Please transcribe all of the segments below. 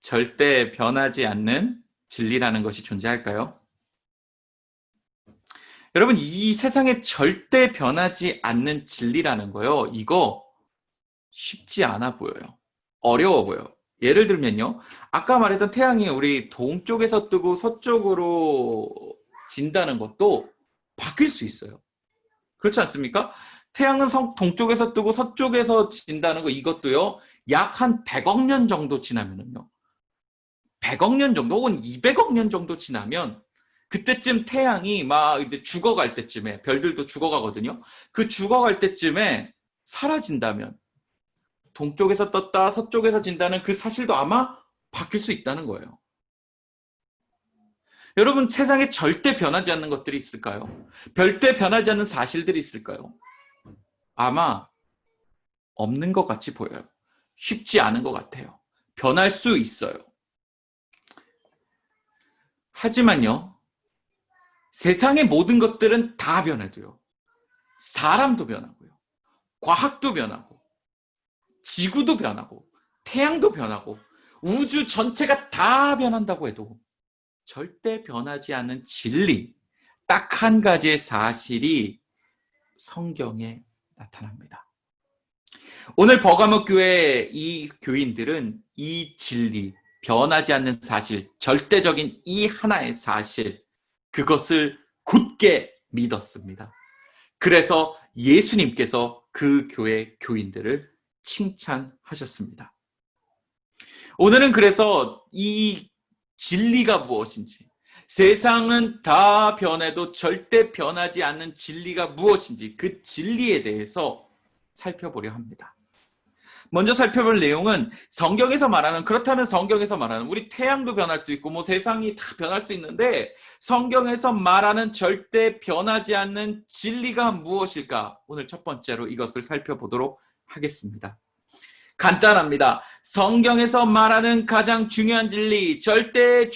절대 변하지 않는 진리라는 것이 존재할까요? 여러분, 이 세상에 절대 변하지 않는 진리라는 거요. 이거 쉽지 않아 보여요. 어려워 보여요. 예를 들면요. 아까 말했던 태양이 우리 동쪽에서 뜨고 서쪽으로 진다는 것도 바뀔 수 있어요. 그렇지 않습니까? 태양은 동쪽에서 뜨고 서쪽에서 진다는 거 이것도요. 약 한 100억 년 정도 지나면은요. 100억 년 정도 혹은 200억 년 정도 지나면 그때쯤 태양이 막 이제 죽어갈 때쯤에 별들도 죽어가거든요. 그 죽어갈 때쯤에 사라진다면 동쪽에서 떴다 서쪽에서 진다는 그 사실도 아마 바뀔 수 있다는 거예요. 여러분, 세상에 절대 변하지 않는 것들이 있을까요? 절대 변하지 않는 사실들이 있을까요? 아마 없는 것 같이 보여요. 쉽지 않은 것 같아요. 변할 수 있어요. 하지만요, 세상의 모든 것들은 다 변해도요. 사람도 변하고요. 과학도 변하고, 지구도 변하고, 태양도 변하고, 우주 전체가 다 변한다고 해도 절대 변하지 않는 진리, 딱 한 가지의 사실이 성경에 나타납니다. 오늘 버가모 교회 이 교인들은 이 진리, 변하지 않는 사실, 절대적인 이 하나의 사실, 그것을 굳게 믿었습니다. 그래서 예수님께서 그 교회 교인들을 칭찬하셨습니다. 오늘은 그래서 이 진리가 무엇인지, 세상은 다 변해도 절대 변하지 않는 진리가 무엇인지 그 진리에 대해서 살펴보려 합니다. 먼저 살펴볼 내용은 성경에서 말하는, 그렇다면 성경에서 말하는 우리 태양도 변할 수 있고 뭐 세상이 다 변할 수 있는데 성경에서 말하는 절대 변하지 않는 진리가 무엇일까? 오늘 첫 번째로 이것을 살펴보도록 하겠습니다. 간단합니다. 성경에서 말하는 가장 중요한 진리, 절대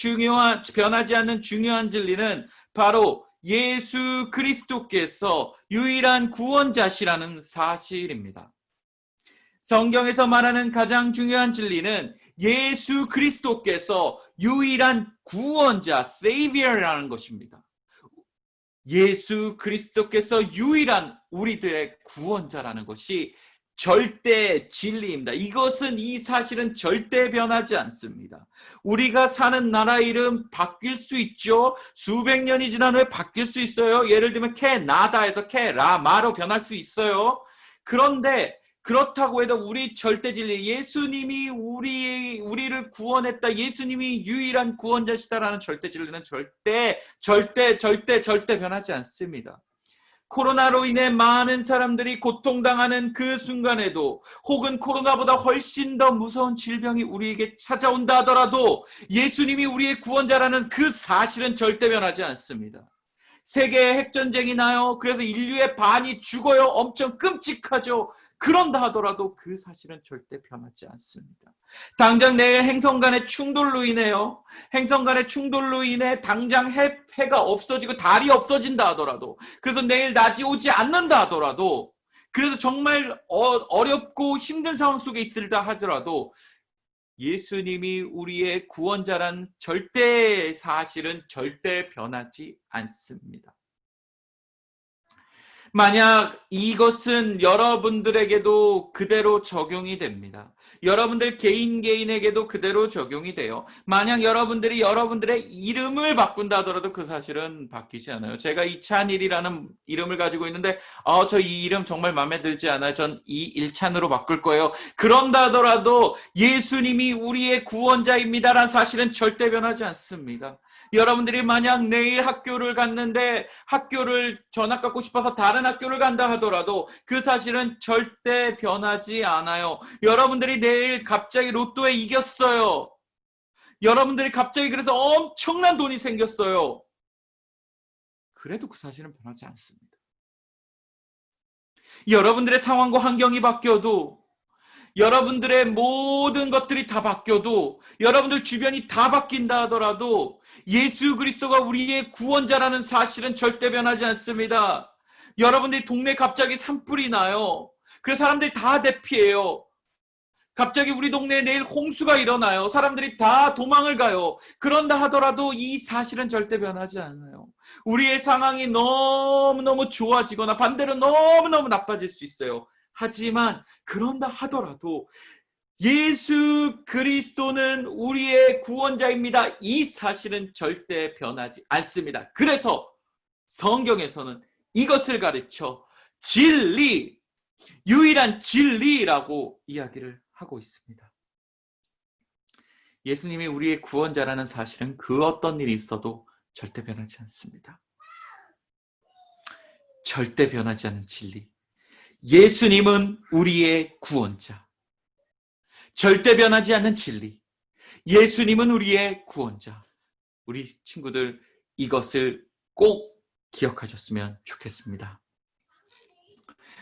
변하지 않는 중요한 진리는 바로 예수 그리스도께서 유일한 구원자시라는 사실입니다. 성경에서 말하는 가장 중요한 진리는 예수 그리스도께서 유일한 구원자, Savior라는 것입니다. 예수 그리스도께서 유일한 우리들의 구원자라는 것이 절대 진리입니다. 이 사실은 절대 변하지 않습니다. 우리가 사는 나라 이름 바뀔 수 있죠. 수백 년이 지난 후에 바뀔 수 있어요. 예를 들면 캐나다에서 캐라마로 변할 수 있어요. 그런데 그렇다고 해도 우리 절대 진리, 예수님이 우리를 구원했다, 예수님이 유일한 구원자시다라는 절대 진리는 절대 변하지 않습니다. 코로나로 인해 많은 사람들이 고통당하는 그 순간에도, 혹은 코로나보다 훨씬 더 무서운 질병이 우리에게 찾아온다 하더라도 예수님이 우리의 구원자라는 그 사실은 절대 변하지 않습니다. 세계에 핵전쟁이 나요. 그래서 인류의 반이 죽어요. 엄청 끔찍하죠. 그런다 하더라도 그 사실은 절대 변하지 않습니다. 당장 내일 행성 간의 충돌로 인해 당장 해가 없어지고 달이 없어진다 하더라도, 그래서 내일 낮이 오지 않는다 하더라도, 그래서 정말 어렵고 힘든 상황 속에 있다 하더라도 예수님이 우리의 구원자란 절대 사실은 절대 변하지 않습니다. 만약 이것은 여러분들에게도 그대로 적용이 됩니다. 여러분들 개인에게도 그대로 적용이 돼요. 만약 여러분들이 여러분들의 이름을 바꾼다 하더라도 그 사실은 바뀌지 않아요. 제가 이찬일이라는 이름을 가지고 있는데 저 이 이름 정말 마음에 들지 않아요. 전 이일찬으로 바꿀 거예요. 그런다 하더라도 예수님이 우리의 구원자입니다라는 사실은 절대 변하지 않습니다. 여러분들이 만약 내일 학교를 갔는데 학교를 전학 갖고 싶어서 다른 학교를 간다 하더라도 그 사실은 절대 변하지 않아요. 여러분들이 내일 갑자기 로또에 이겼어요. 여러분들이 갑자기 그래서 엄청난 돈이 생겼어요. 그래도 그 사실은 변하지 않습니다. 여러분들의 상황과 환경이 바뀌어도, 여러분들의 모든 것들이 다 바뀌어도, 여러분들 주변이 다 바뀐다 하더라도 예수 그리스도가 우리의 구원자라는 사실은 절대 변하지 않습니다. 여러분들이 동네에 갑자기 산불이 나요. 그래서 사람들이 다 대피해요. 갑자기 우리 동네에 내일 홍수가 일어나요. 사람들이 다 도망을 가요. 그런다 하더라도 이 사실은 절대 변하지 않아요. 우리의 상황이 너무너무 좋아지거나 반대로 너무너무 나빠질 수 있어요. 하지만 그런다 하더라도 예수 그리스도는 우리의 구원자입니다. 이 사실은 절대 변하지 않습니다. 그래서 성경에서는 이것을 가르쳐 진리, 유일한 진리라고 이야기를 하고 있습니다. 예수님이 우리의 구원자라는 사실은 그 어떤 일이 있어도 절대 변하지 않습니다. 절대 변하지 않는 진리. 예수님은 우리의 구원자. 절대 변하지 않는 진리. 예수님은 우리의 구원자. 우리 친구들 이것을 꼭 기억하셨으면 좋겠습니다.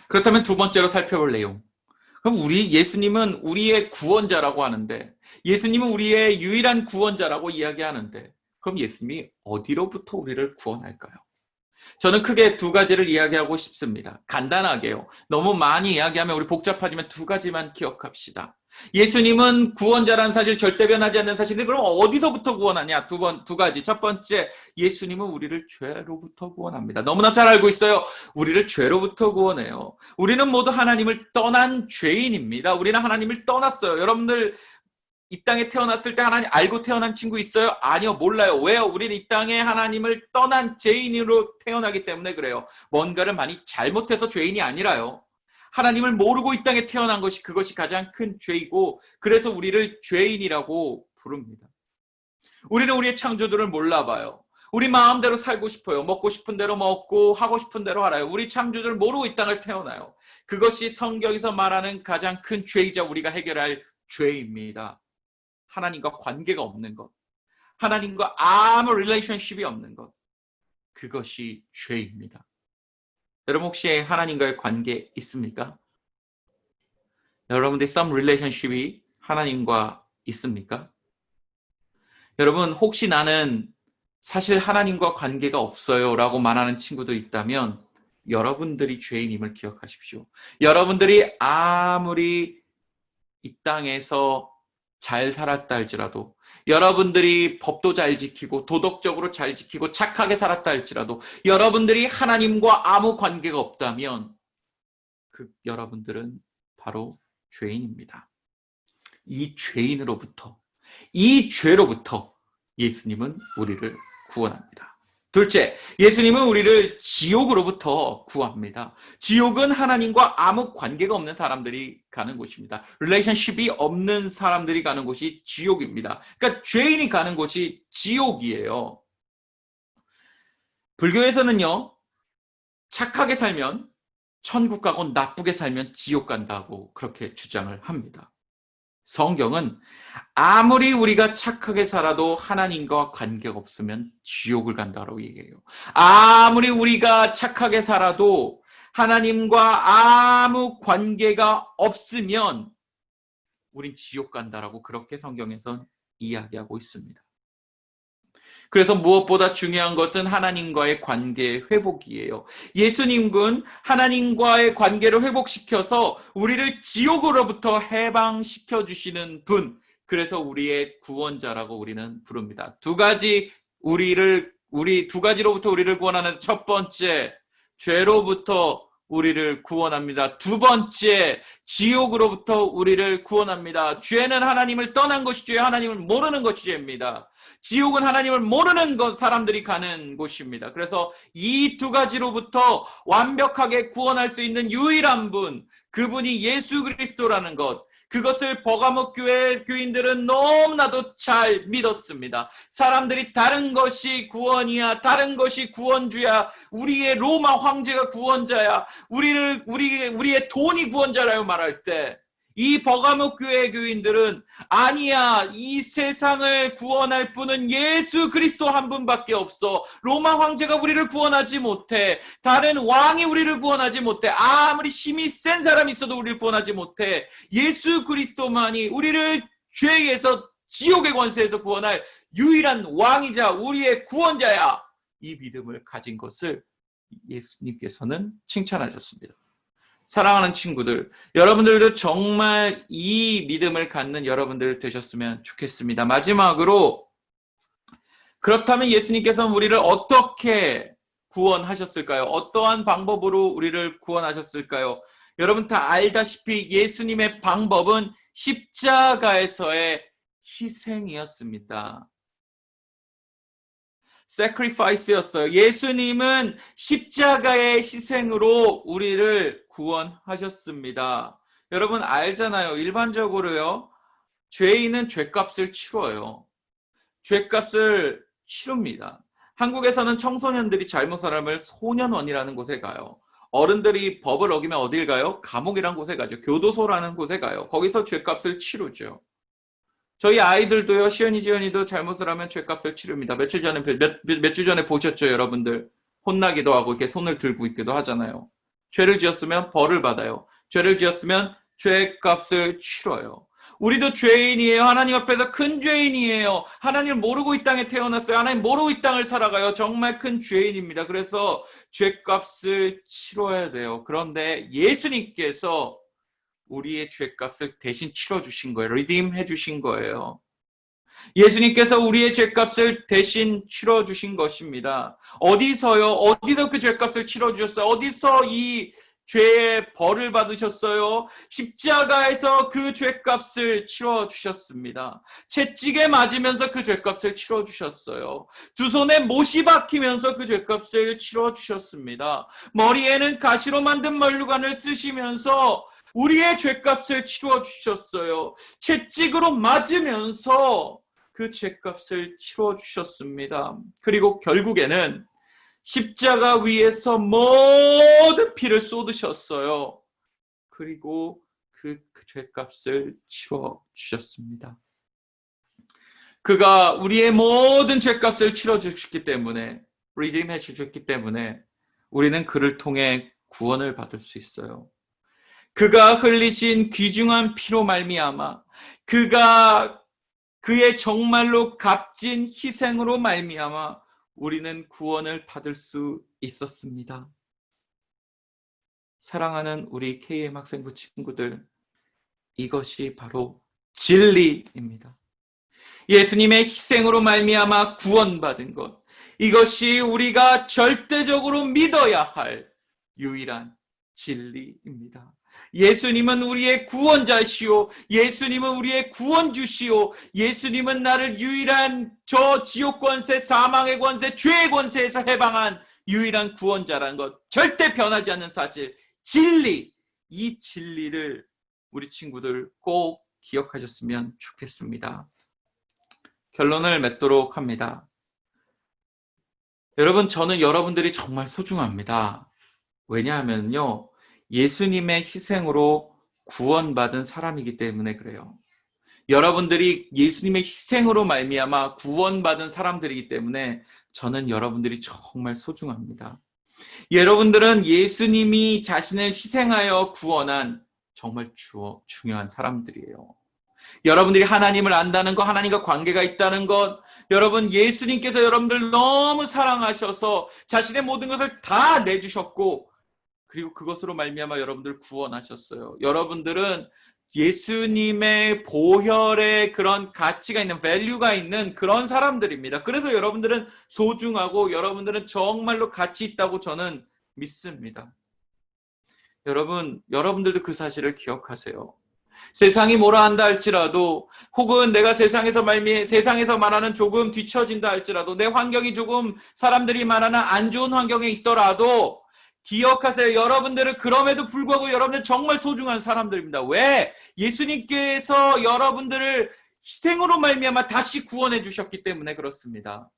그렇다면 두 번째로 살펴볼 내용. 그럼 예수님은 우리의 구원자라고 하는데, 예수님은 우리의 유일한 구원자라고 이야기하는데, 그럼 예수님이 어디로부터 우리를 구원할까요? 저는 크게 두 가지를 이야기하고 싶습니다. 간단하게요. 너무 많이 이야기하면 우리 복잡하지만 두 가지만 기억합시다. 예수님은 구원자라는 사실, 절대 변하지 않는 사실인데 그럼 어디서부터 구원하냐? 두 가지. 첫 번째, 예수님은 우리를 죄로부터 구원합니다. 너무나 잘 알고 있어요. 우리를 죄로부터 구원해요. 우리는 모두 하나님을 떠난 죄인입니다. 우리는 하나님을 떠났어요. 여러분들 이 땅에 태어났을 때 하나님 알고 태어난 친구 있어요? 아니요, 몰라요. 왜요? 우리는 이 땅에 하나님을 떠난 죄인으로 태어나기 때문에 그래요. 뭔가를 많이 잘못해서 죄인이 아니라요. 하나님을 모르고 이 땅에 태어난 것이, 그것이 가장 큰 죄이고, 그래서 우리를 죄인이라고 부릅니다. 우리는 우리의 창조주를 몰라봐요. 우리 마음대로 살고 싶어요. 먹고 싶은 대로 먹고 하고 싶은 대로 알아요. 우리 창조주를 모르고 이 땅을 태어나요. 그것이 성경에서 말하는 가장 큰 죄이자 우리가 해결할 죄입니다. 하나님과 관계가 없는 것, 하나님과 아무 릴레이션십이 없는 것, 그것이 죄입니다. 여러분 혹시 하나님과의 관계 있습니까? 여러분들 some relationship이 하나님과 있습니까? 여러분 혹시 나는 사실 하나님과 관계가 없어요 라고 말하는 친구도 있다면 여러분들이 죄인임을 기억하십시오. 여러분들이 아무리 이 땅에서 잘 살았다 할지라도, 여러분들이 법도 잘 지키고 도덕적으로 잘 지키고 착하게 살았다 할지라도 여러분들이 하나님과 아무 관계가 없다면 여러분들은 바로 죄인입니다. 이 죄인으로부터, 이 죄로부터 예수님은 우리를 구원합니다. 둘째, 예수님은 우리를 지옥으로부터 구합니다. 지옥은 하나님과 아무 관계가 없는 사람들이 가는 곳입니다. 릴레이션십이 없는 사람들이 가는 곳이 지옥입니다. 그러니까 죄인이 가는 곳이 지옥이에요. 불교에서는요, 착하게 살면 천국 가고 나쁘게 살면 지옥 간다고 그렇게 주장을 합니다. 성경은 아무리 우리가 착하게 살아도 하나님과 관계가 없으면 지옥을 간다고 얘기해요. 아무리 우리가 착하게 살아도 하나님과 아무 관계가 없으면 우린 지옥 간다라고 그렇게 성경에선 이야기하고 있습니다. 그래서 무엇보다 중요한 것은 하나님과의 관계 회복이에요. 예수님은 하나님과의 관계를 회복시켜서 우리를 지옥으로부터 해방시켜 주시는 분, 그래서 우리의 구원자라고 우리는 부릅니다. 두 가지로부터 우리를 구원하는, 첫 번째, 죄로부터 우리를 구원합니다. 두 번째, 지옥으로부터 우리를 구원합니다. 죄는 하나님을 떠난 것이 죄, 하나님을 모르는 것이 죄입니다. 지옥은 하나님을 모르는 사람들이 가는 곳입니다. 그래서 이 두 가지로부터 완벽하게 구원할 수 있는 유일한 분, 그분이 예수 그리스도라는 것, 그것을 버가모 교회 교인들은 너무나도 잘 믿었습니다. 사람들이 다른 것이 구원이야, 다른 것이 구원주야, 우리의 로마 황제가 구원자야, 우리의 돈이 구원자라고 말할 때, 이 버가모 교회 교인들은 아니야, 이 세상을 구원할 분은 예수 그리스도 한 분밖에 없어. 로마 황제가 우리를 구원하지 못해. 다른 왕이 우리를 구원하지 못해. 아무리 힘이 센 사람이 있어도 우리를 구원하지 못해. 예수 그리스도만이 우리를 죄에서, 지옥의 권세에서 구원할 유일한 왕이자 우리의 구원자야. 이 믿음을 가진 것을 예수님께서는 칭찬하셨습니다. 사랑하는 친구들, 여러분들도 정말 이 믿음을 갖는 여러분들 되셨으면 좋겠습니다. 마지막으로, 그렇다면 예수님께서는 우리를 어떻게 구원하셨을까요? 어떠한 방법으로 우리를 구원하셨을까요? 여러분 다 알다시피 예수님의 방법은 십자가에서의 희생이었습니다. sacrifice였어요. 예수님은 십자가의 희생으로 우리를 구원하셨습니다. 여러분 알잖아요. 일반적으로요. 죄인은 죄값을 치러요. 죄값을 치릅니다. 한국에서는 청소년들이 잘못을 하면 소년원이라는 곳에 가요. 어른들이 법을 어기면 어딜 가요? 감옥이라는 곳에 가죠. 교도소라는 곳에 가요. 거기서 죄값을 치르죠. 저희 아이들도요, 시연이 지연이도 잘못을 하면 죄값을 치릅니다. 며칠 전에 보셨죠, 여러분들? 혼나기도 하고 이렇게 손을 들고 있기도 하잖아요. 죄를 지었으면 벌을 받아요. 죄를 지었으면 죄값을 치러요. 우리도 죄인이에요. 하나님 앞에서 큰 죄인이에요. 하나님을 모르고 이 땅에 태어났어요. 하나님 모르고 이 땅을 살아가요. 정말 큰 죄인입니다. 그래서 죄값을 치러야 돼요. 그런데 예수님께서 우리의 죄값을 대신 치러주신 거예요. 리딤해 주신 거예요. 예수님께서 우리의 죄값을 대신 치러주신 것입니다. 어디서요? 어디서 그 죄값을 치러주셨어요? 어디서 이 죄의 벌을 받으셨어요? 십자가에서 그 죄값을 치러주셨습니다. 채찍에 맞으면서 그 죄값을 치러주셨어요. 두 손에 못이 박히면서 그 죄값을 치러주셨습니다. 머리에는 가시로 만든 면류관을 쓰시면서 우리의 죄값을 치러주셨어요. 채찍으로 맞으면서 그 죄값을 치러주셨습니다. 그리고 결국에는 십자가 위에서 모든 피를 쏟으셨어요. 그리고 그 죄값을 치러주셨습니다. 그가 우리의 모든 죄값을 치러주셨기 때문에, 리딤해 주셨기 때문에 우리는 그를 통해 구원을 받을 수 있어요. 그가 흘리신 귀중한 피로 말미암아, 그가 그의 정말로 값진 희생으로 말미암아 우리는 구원을 받을 수 있었습니다. 사랑하는 우리 KM 학생부 친구들, 이것이 바로 진리입니다. 예수님의 희생으로 말미암아 구원받은 것, 이것이 우리가 절대적으로 믿어야 할 유일한 진리입니다. 예수님은 우리의 구원자시오. 예수님은 우리의 구원주시오. 예수님은 나를 유일한 저 지옥 권세, 사망의 권세, 죄의 권세에서 해방한 유일한 구원자라는 것, 절대 변하지 않는 사실, 진리, 이 진리를 우리 친구들 꼭 기억하셨으면 좋겠습니다. 결론을 맺도록 합니다. 여러분, 저는 여러분들이 정말 소중합니다. 왜냐하면요, 예수님의 희생으로 구원받은 사람이기 때문에 그래요. 여러분들이 예수님의 희생으로 말미암아 구원받은 사람들이기 때문에 저는 여러분들이 정말 소중합니다. 여러분들은 예수님이 자신을 희생하여 구원한 정말 중요한 사람들이에요. 여러분들이 하나님을 안다는 것, 하나님과 관계가 있다는 것, 여러분 예수님께서 여러분들 너무 사랑하셔서 자신의 모든 것을 다 내주셨고, 그리고 그것으로 말미암아 여러분들 구원하셨어요. 여러분들은 예수님의 보혈의 그런 가치가 있는, 밸류가 있는 그런 사람들입니다. 그래서 여러분들은 소중하고 여러분들은 정말로 가치 있다고 저는 믿습니다. 여러분들도 그 사실을 기억하세요. 세상이 뭐라 한다 할지라도, 혹은 내가 세상에서 말하는 조금 뒤처진다 할지라도, 내 환경이 조금 사람들이 말하는 안 좋은 환경에 있더라도 기억하세요. 여러분들은 그럼에도 불구하고 여러분들 정말 소중한 사람들입니다. 왜? 예수님께서 여러분들을 희생으로 말미암아 다시 구원해 주셨기 때문에 그렇습니다.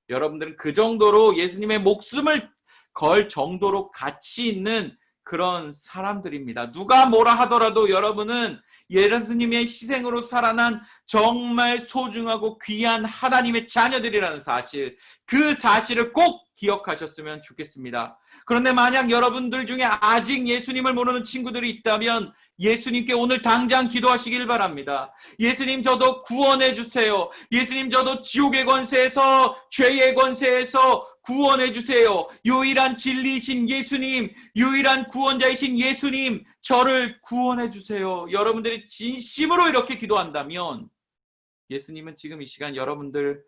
여러분들은 그 정도로 예수님의 목숨을 걸 정도로 가치 있는 그런 사람들입니다. 누가 뭐라 하더라도 여러분은 예수님의 희생으로 살아난 정말 소중하고 귀한 하나님의 자녀들이라는 사실, 그 사실을 꼭 기억하셨으면 좋겠습니다. 그런데 만약 여러분들 중에 아직 예수님을 모르는 친구들이 있다면 예수님께 오늘 당장 기도하시길 바랍니다. 예수님, 저도 구원해 주세요. 예수님, 저도 지옥의 권세에서, 죄의 권세에서 구원해 주세요. 유일한 진리이신 예수님, 유일한 구원자이신 예수님, 저를 구원해 주세요. 여러분들이 진심으로 이렇게 기도한다면 예수님은 지금 이 시간 여러분들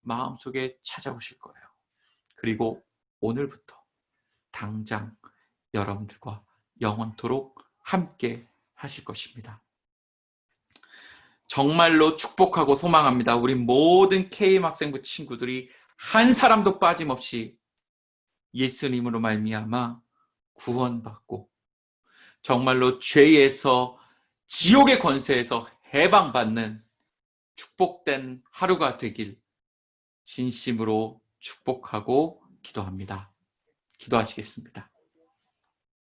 마음속에 찾아오실 거예요. 그리고 오늘부터 당장 여러분들과 영원토록 함께 하실 것입니다. 정말로 축복하고 소망합니다. 우리 모든 K학생부 친구들이 한 사람도 빠짐없이 예수님으로 말미암아 구원받고 정말로 죄에서 지옥의 권세에서 해방받는 축복된 하루가 되길 진심으로 축복하고 기도합니다. 기도하시겠습니다.